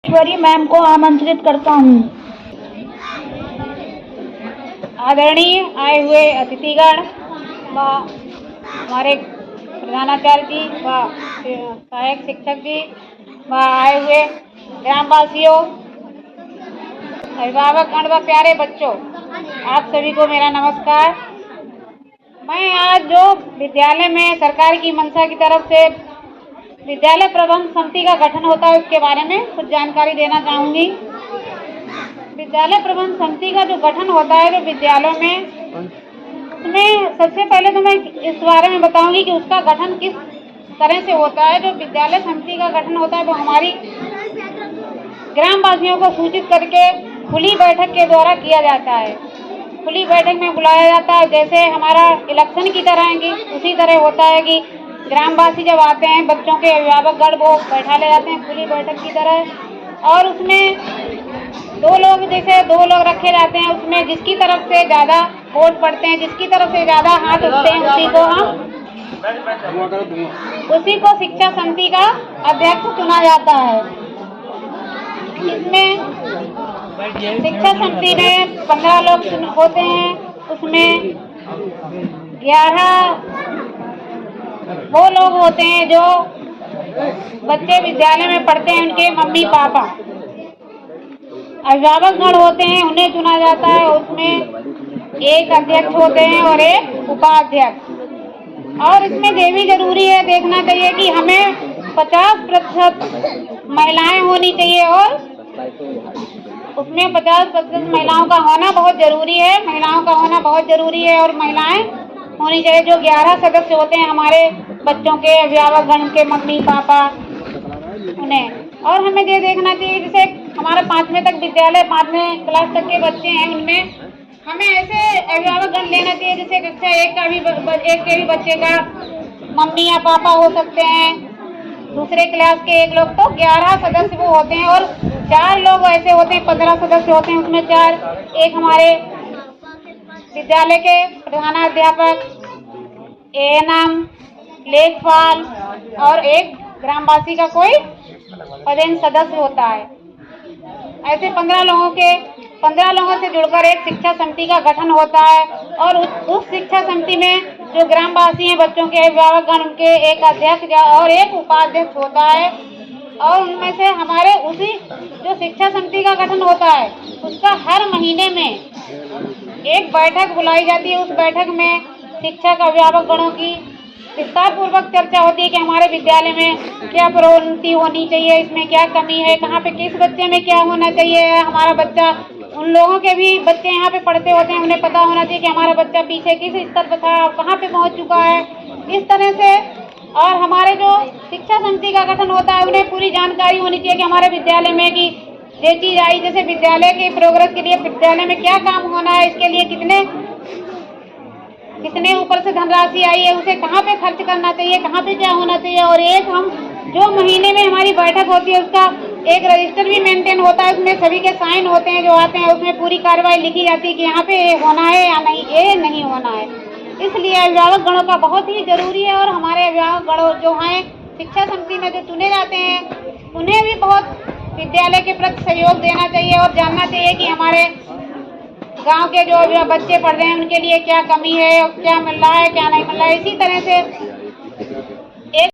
ईश्वरी ma'am को आमंत्रित करता हूँ। आदरणीय आए हुए अतिथिगण व हमारे प्रधानाचार्य जी व सहायक शिक्षक जी व आए हुए ग्रामवासियों, अभिभावकगण व प्यारे बच्चों, आप सभी को मेरा नमस्कार। मैं आज जो विद्यालय में सरकार की मंशा की तरफ से विद्यालय प्रबंध समिति का गठन होता है उसके बारे में कुछ जानकारी देना चाहूँगी। विद्यालय प्रबंध समिति का जो गठन होता है जो विद्यालयों में, उसमें सबसे पहले तो मैं इस बारे में बताऊंगी कि उसका गठन किस तरह से होता है। जो विद्यालय समिति का गठन होता है वो हमारी ग्रामवासियों को सूचित करके खुली बैठक के द्वारा किया जाता है। खुली बैठक में बुलाया जाता है, जैसे हमारा इलेक्शन की तरह है कि उसी तरह होता है कि ग्रामवासी जब आते हैं, बच्चों के अभिभावकगण वो बैठा ले जाते हैं खुली बैठक की तरह। और उसमें दो लोग रखे जाते हैं। उसमें जिसकी तरफ से ज़्यादा वोट पड़ते हैं, जिसकी तरफ से ज़्यादा हाथ उठते हैं, उसी को शिक्षा समिति का अध्यक्ष चुना जाता है। इसमें शिक्षा समिति में 15 लोग होते हैं। उसमें 11 वो लोग होते हैं जो बच्चे विद्यालय में पढ़ते हैं, उनके मम्मी पापा। अभिभावकगण होते हैं, उन्हें चुना जाता है। उसमें एक अध्यक्ष होते हैं और एक उपाध्यक्ष। और इसमें ये भी जरूरी है देखना चाहिए कि हमें 50% महिलाएं होनी चाहिए और उसमें 50% महिलाओं का होना बहुत जरूरी है। महिलाओं का होना बहुत जरूरी है और महिलाएं होनी चाहिए। जो 11 सदस्य होते हैं हमारे बच्चों के अभिभावकगण के मम्मी पापा, उन्हें। और हमें ये देखना चाहिए जैसे हमारा 5वीं तक विद्यालय, 5वीं क्लास तक के बच्चे हैं, उनमें हमें ऐसे अभिभावकगण लेना चाहिए जैसे कक्षा 1 के भी बच्चे का मम्मी या पापा हो सकते हैं। दूसरे क्लास के एक लोग, तो 11 सदस्य वो होते हैं। और 4 लोग ऐसे होते हैं, 15 सदस्य होते हैं। उसमें 4, एक हमारे विद्यालय के प्रधानाध्यापक, एएनएम, लेखपाल और एक ग्रामवासी का कोई पदेन सदस्य होता है। ऐसे 15 लोगों से जुड़कर एक शिक्षा समिति का गठन होता है। और उस शिक्षा समिति में जो ग्रामवासी हैं, बच्चों के अभिभावकगण, उनके एक अध्यक्ष और एक उपाध्यक्ष होता है। और उनमें से हमारे उसी जो शिक्षा समिति का गठन होता है उसका हर महीने में एक बैठक बुलाई जाती है। उस बैठक में शिक्षक अभिभावकगणों की विस्तार पूर्वक चर्चा होती है कि हमारे विद्यालय में क्या प्रोन्नति होनी चाहिए, इसमें क्या कमी है, कहाँ पे किस बच्चे में क्या होना चाहिए। हमारा बच्चा, उन लोगों के भी बच्चे यहाँ पे पढ़ते होते हैं, उन्हें पता होना चाहिए कि हमारा बच्चा पीछे किस स्तर पर था, कहाँ पे पहुँच चुका है, इस तरह से। और हमारे जो शिक्षा समिति का गठन होता है उन्हें पूरी जानकारी होनी चाहिए कि हमारे विद्यालय में कि ये चीज़ आई, जैसे विद्यालय के प्रोग्रेस के लिए विद्यालय में क्या काम होना है, इसके लिए कितने ऊपर से धनराशि आई है, उसे कहाँ पे खर्च करना चाहिए, कहाँ पे क्या होना चाहिए। और एक हम जो महीने में हमारी बैठक होती है उसका एक रजिस्टर भी मेंटेन होता है। उसमें सभी के साइन होते हैं जो आते हैं। उसमें पूरी कार्रवाई लिखी जाती है कि यहाँ पे ये होना है या नहीं, ये नहीं होना है। इसलिए अभिभावकगणों का बहुत ही जरूरी है। और हमारे अभिभावकगण जो हैं शिक्षा समिति में जो चुने जाते हैं उन्हें भी बहुत विद्यालय के प्रति सहयोग देना चाहिए और जानना चाहिए कि हमारे गांव के जो बच्चे पढ़ रहे हैं उनके लिए क्या कमी है, क्या मिल रहा है, क्या नहीं मिल रहा है। इसी तरह से